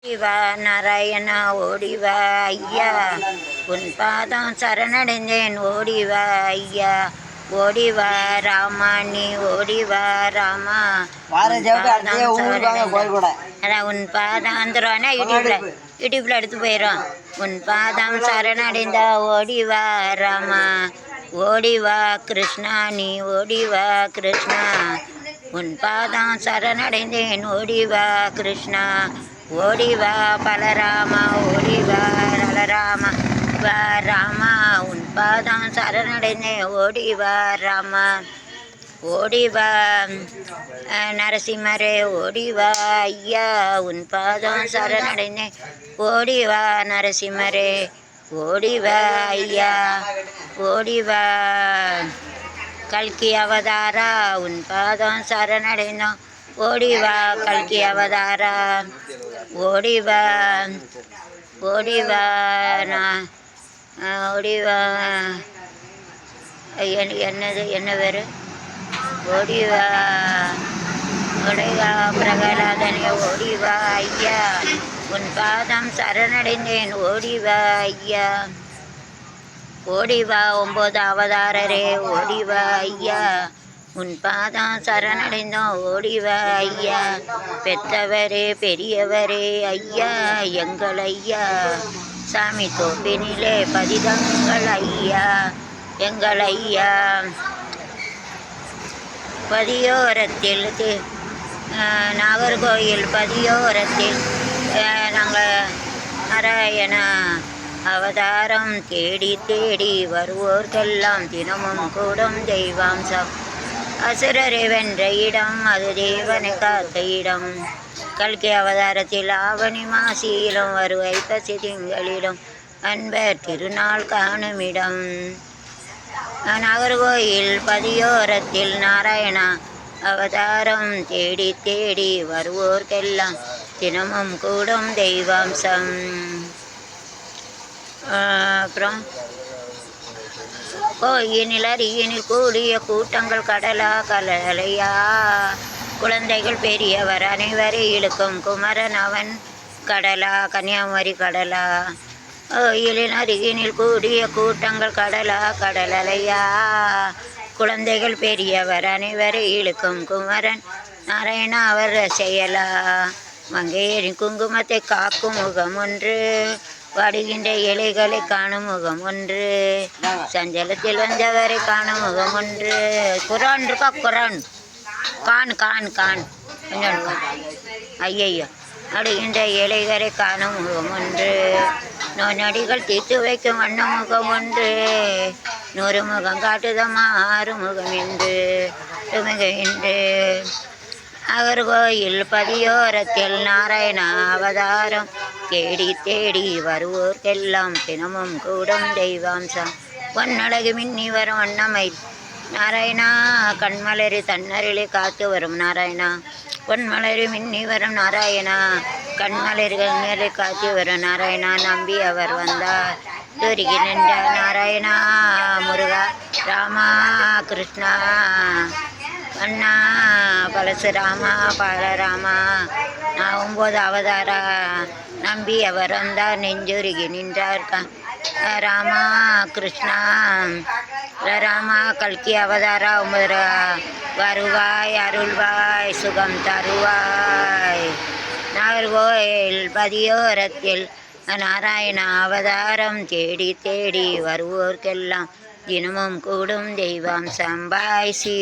ஓடிவா நாராயணா ஓடிவா ஐயா, உன் பாதம் சரணடைந்தேன். ஓடிவா ஐயா, ஓடிவா ராமா, நீ ஓடிவா ராமா. அதான் உன் பாதம் வந்துடுவானா யூடியூப்ல எடுத்து போயிடும். உன் பாதம் சரணடைந்தா ஓடிவா ராமா, ஓடிவா கிருஷ்ணா, நீ ஓடிவா கிருஷ்ணா. உன் பாதம் சரணடைந்தேன். ஓடிவா கிருஷ்ணா, ஓடிவா பலராமா, ஓடிவா நலராமா, வா ராமா. உன் பாதம் சரணடைந்தேன். ஓடிவா ராமா, ஓடிவா நரசிம்மரே, ஓடிவா ஐயா, உன் பாதம் சரணடைந்தேன். ஓடிவா நரசிம்மரே, ஓடிவா ஐயா, ஓடிவா கல்கி அவதாரா, உன் பாதம் சரணடைந்தோம். ஓடிவா கல்கி அவதாரா, ஓடிவா ஓடிவா ஓடிவா என்னது என்ன பேர்? ஓடிவா ஓடிவா பிரகலாதனே, ஓடிவா ஐயா, உன் பாதம் சரணடைந்தேன். ஓடிவா ஐயா, ஓடிவா 9 அவதாரரே, ஓடிவா ஐயா, உன் பாதம் சரணடைந்தோம். ஓடிவா ஐயா, பெத்தவரே பெரியவரே ஐயா, எங்கள் ஐயா, சாமி தோப்பினிலே பதிதங்கள் ஐயா, எங்கள் ஐயா. பதியோரத்தில் நாகர்கோயில் பதியோரத்தில் நாங்கள் நாராயண அவதாரம் தேடி தேடி வருவோர்க்கெல்லாம் தினமும் கூடும் தெய்வாம்சம். அசுரரை வென்ற இடம், அது தேவனை காத்த இடம். கல்கி அவதாரத்தில் ஆவணி மாசியிலும் வருவை பசி திங்களிலும் அன்பர் திருநாள் காணுமிடம். நாகர்கோயில் பதியோரத்தில் நாராயணா அவதாரம் தேடி தேடி வருவோர்க்கெல்லாம் தினமும் கூடும் தெய்வாம்சம். அப்புறம் கோயினில் அருகினில் கூடிய கூட்டங்கள் கடலா கலலையா, குழந்தைகள் பெரியவர் அனைவரை இழுக்கும் குமரன் அவன் கடலா, கன்னியாகுமரி கடலா. கோயிலின் அருகினில் கூடிய கூட்டங்கள் கடலா கடலலையா, குழந்தைகள் பெரியவர் அனைவரை இழுக்கும் குமரன் நாராயணா அவர் செயலா. மங்கையரின் குங்குமத்தை காக்கும் முகம் ஒன்று, வாடுகின்ற இலைகளை காணும் முகம் ஒன்று, சஞ்சலத்தில் வந்தவரை காணும் முகம் ஒன்று. குரான் இருக்கா? குரான் கான் கான் கான் கொஞ்சம் ஐயையோ. அடுகின்ற இலைகளை காணும் முகம் ஒன்று, நோநடிகள் தீர்த்து வைக்கும் வண்ண முகம் ஒன்று. 100 முகம் காட்டுதம்மா 6 முகம் என்று என்று. நாகர்கோயில் பதியோரத்தில் நாராயண அவதாரம் தேடி தேடி வருவோர்க்கெல்லாம் தினமும் கூடும் தெய்வாம்சம். பொன்னழகு மின்னி வரும் வண்ணமை நாராயணா, கண்மலரி தன்னருளை காத்து வரும் நாராயணா. பொன்மலரி மின்னி வரும் நாராயணா, கண்மலரி கண்ணரை காத்து வரும் நாராயணா. நம்பி அவர் வந்தார் துருகி நின்ற நாராயணா, முருகா ராமா கிருஷ்ணா அண்ணா பலசுராமா பலராமா. 9 அவதாரா நம்பி அவர் வந்தார் நெஞ்சுருகி நின்றார் ராமா கிருஷ்ணா ராமா. கல்கி அவதாரா 9 வருவாய் அருள்வாய் சுகம் தருவாய். நாகர்கோயில் பதியோரத்தில் நாராயண அவதாரம் தேடி தேடி வருவோர்க்கெல்லாம் தினமும் கூடும் தெய்வாம்சம். பாய் சி